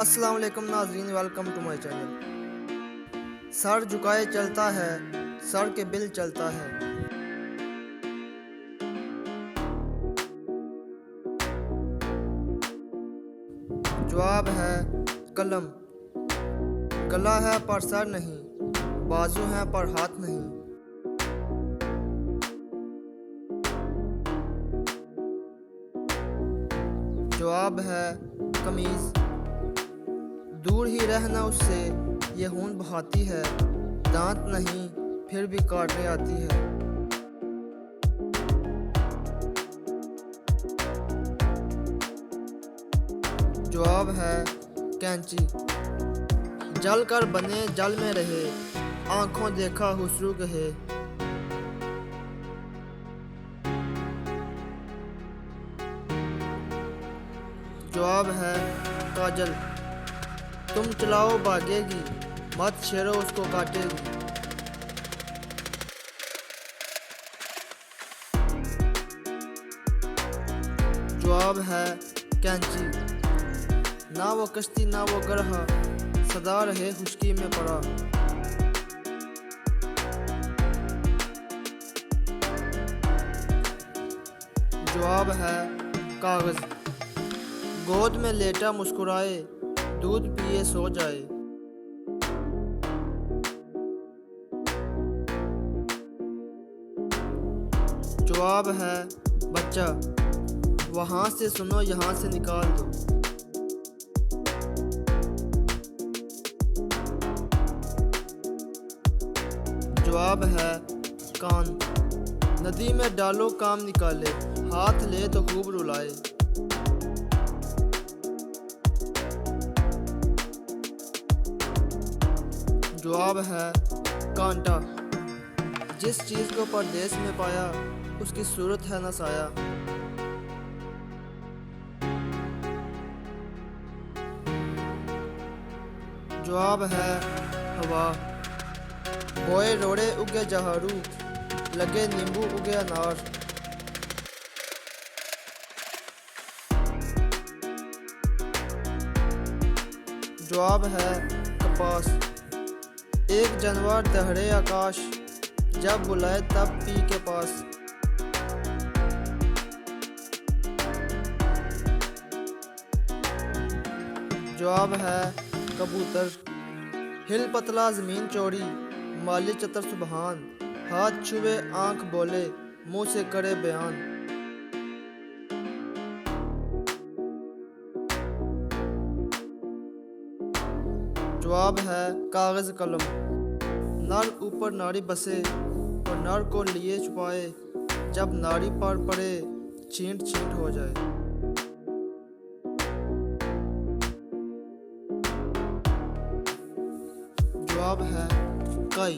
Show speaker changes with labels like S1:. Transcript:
S1: अस्सलाम वालेकुम नाज़रीन, वेलकम टू माय चैनल। सर झुकाए चलता है, सर के बिल चलता है। जवाब है कलम। गला है पर सर नहीं, बाजू है पर हाथ नहीं। जवाब है कमीज़। दूर ही रहना उससे, ये खून बहाती है। दांत नहीं फिर भी काटने आती है। जवाब है कैंची। जल कर बने जल में रहे, आंखों देखा हुस्रू कहे। जवाब है काजल। तुम चलाओ भागेगी, मत छेड़ो उसको काटेगी। जवाब है कैंची। ना वो कश्ती ना वो गरहा, सदा रहे खुशकी में पड़ा। जवाब है कागज। गोद में लेटा मुस्कुराए, दूध पिए सो जाए। जवाब है बच्चा। वहाँ से सुनो यहाँ से निकाल दो। जवाब है कान। नदी में डालो काम निकाले, हाथ ले तो खूब रुलाए। जवाब है कांटा। जिस चीज़ को परदेश में पाया, उसकी सूरत है न साया। जवाब है हवा। बोए रोड़े उगे जहरू, लगे नींबू उगे अनार। जवाब है कपास। एक जानवर दहड़े आकाश, जब बुलाए तब पी के पास। जवाब है कबूतर। हिल पतला जमीन चौड़ी, माली चतर सुबहान। हाथ छुए आंख बोले, मुंह से करे बयान। जवाब है कागज कलम। नर ऊपर नारी बसे, और नर को लिए छुपाए। जब नारी पर पड़े, छींट छींट हो जाए। जवाब है कई।